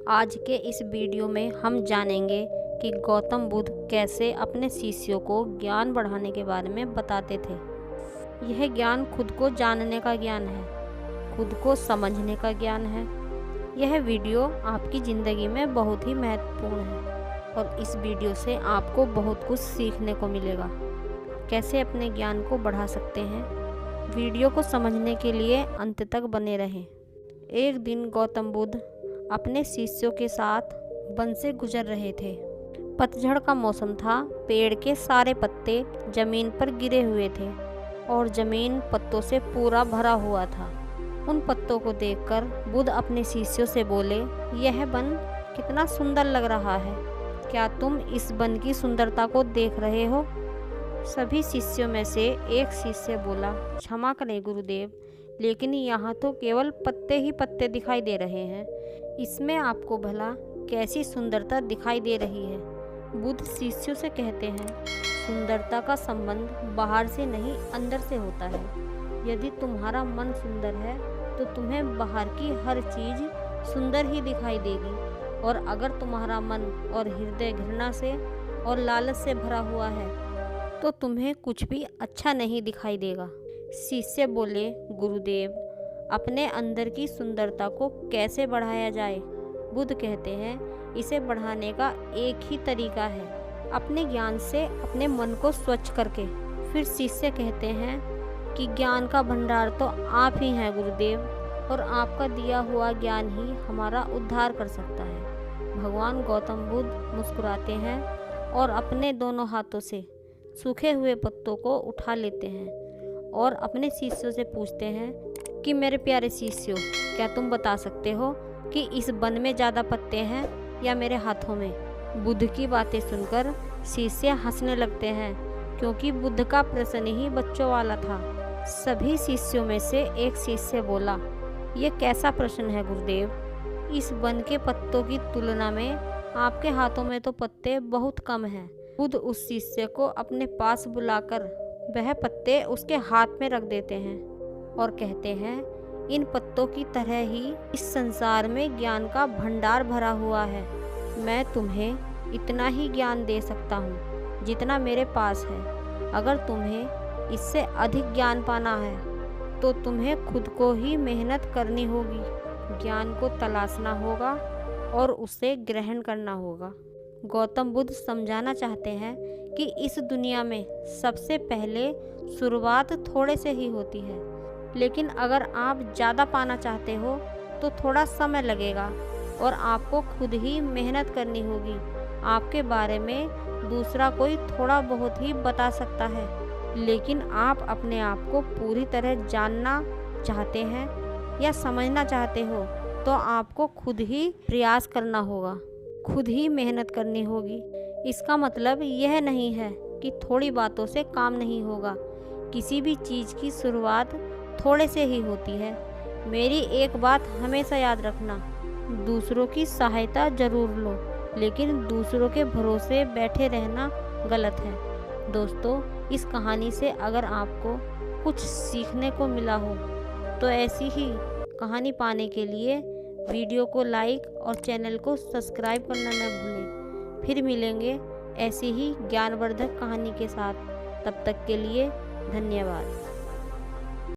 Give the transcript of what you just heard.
आज के इस वीडियो में हम जानेंगे कि गौतम बुद्ध कैसे अपने शिष्यों को ज्ञान बढ़ाने के बारे में बताते थे। यह ज्ञान खुद को जानने का ज्ञान है, खुद को समझने का ज्ञान है। यह वीडियो आपकी ज़िंदगी में बहुत ही महत्वपूर्ण है और इस वीडियो से आपको बहुत कुछ सीखने को मिलेगा। कैसे अपने ज्ञान को बढ़ा सकते हैं, वीडियो को समझने के लिए अंत तक बने रहें। एक दिन गौतम बुद्ध अपने शिष्यों के साथ वन से गुजर रहे थे। पतझड़ का मौसम था, पेड़ के सारे पत्ते जमीन पर गिरे हुए थे और जमीन पत्तों से पूरा भरा हुआ था। उन पत्तों को देखकर बुद्ध अपने शिष्यों से बोले, यह वन कितना सुंदर लग रहा है, क्या तुम इस वन की सुंदरता को देख रहे हो? सभी शिष्यों में से एक शिष्य बोला, क्षमा करें गुरुदेव, लेकिन यहाँ तो केवल पत्ते ही पत्ते दिखाई दे रहे हैं, इसमें आपको भला कैसी सुंदरता दिखाई दे रही है? बुद्ध शिष्यों से कहते हैं, सुंदरता का संबंध बाहर से नहीं अंदर से होता है। यदि तुम्हारा मन सुंदर है तो तुम्हें बाहर की हर चीज़ सुंदर ही दिखाई देगी, और अगर तुम्हारा मन और हृदय घृणा से और लालच से भरा हुआ है तो तुम्हें कुछ भी अच्छा नहीं दिखाई देगा। शिष्य बोले, गुरुदेव, अपने अंदर की सुंदरता को कैसे बढ़ाया जाए? बुद्ध कहते हैं, इसे बढ़ाने का एक ही तरीका है, अपने ज्ञान से अपने मन को स्वच्छ करके। फिर शिष्य कहते हैं कि ज्ञान का भंडार तो आप ही हैं गुरुदेव, और आपका दिया हुआ ज्ञान ही हमारा उद्धार कर सकता है। भगवान गौतम बुद्ध मुस्कुराते हैं और अपने दोनों हाथों से सूखे हुए पत्तों को उठा लेते हैं और अपने शिष्यों से पूछते हैं कि मेरे प्यारे शिष्यों, क्या तुम बता सकते हो कि इस वन में ज़्यादा पत्ते हैं या मेरे हाथों में? बुद्ध की बातें सुनकर शिष्य हंसने लगते हैं, क्योंकि बुद्ध का प्रश्न ही बच्चों वाला था। सभी शिष्यों में से एक शिष्य बोला, ये कैसा प्रश्न है गुरुदेव? इस वन के पत्तों की तुलना में आपके हाथों में तो पत्ते बहुत कम हैं। बुद्ध उस शिष्य को अपने पास बुलाकर वह पत्ते उसके हाथ में रख देते हैं और कहते हैं, इन पत्तों की तरह ही इस संसार में ज्ञान का भंडार भरा हुआ है। मैं तुम्हें इतना ही ज्ञान दे सकता हूँ जितना मेरे पास है। अगर तुम्हें इससे अधिक ज्ञान पाना है तो तुम्हें खुद को ही मेहनत करनी होगी, ज्ञान को तलाशना होगा और उसे ग्रहण करना होगा। गौतम बुद्ध समझाना चाहते हैं कि इस दुनिया में सबसे पहले शुरुआत थोड़े से ही होती है, लेकिन अगर आप ज़्यादा पाना चाहते हो तो थोड़ा समय लगेगा और आपको खुद ही मेहनत करनी होगी। आपके बारे में दूसरा कोई थोड़ा बहुत ही बता सकता है, लेकिन आप अपने आप को पूरी तरह जानना चाहते हैं या समझना चाहते हो तो आपको खुद ही प्रयास करना होगा, खुद ही मेहनत करनी होगी। इसका मतलब यह नहीं है कि थोड़ी बातों से काम नहीं होगा। किसी भी चीज़ की शुरुआत थोड़े से ही होती है। मेरी एक बात हमेशा याद रखना, दूसरों की सहायता ज़रूर लो, लेकिन दूसरों के भरोसे बैठे रहना गलत है। दोस्तों, इस कहानी से अगर आपको कुछ सीखने को मिला हो तो ऐसी ही कहानी पाने के लिए वीडियो को लाइक और चैनल को सब्सक्राइब करना न भूलें। फिर मिलेंगे ऐसी ही ज्ञानवर्धक कहानी के साथ। तब तक के लिए धन्यवाद।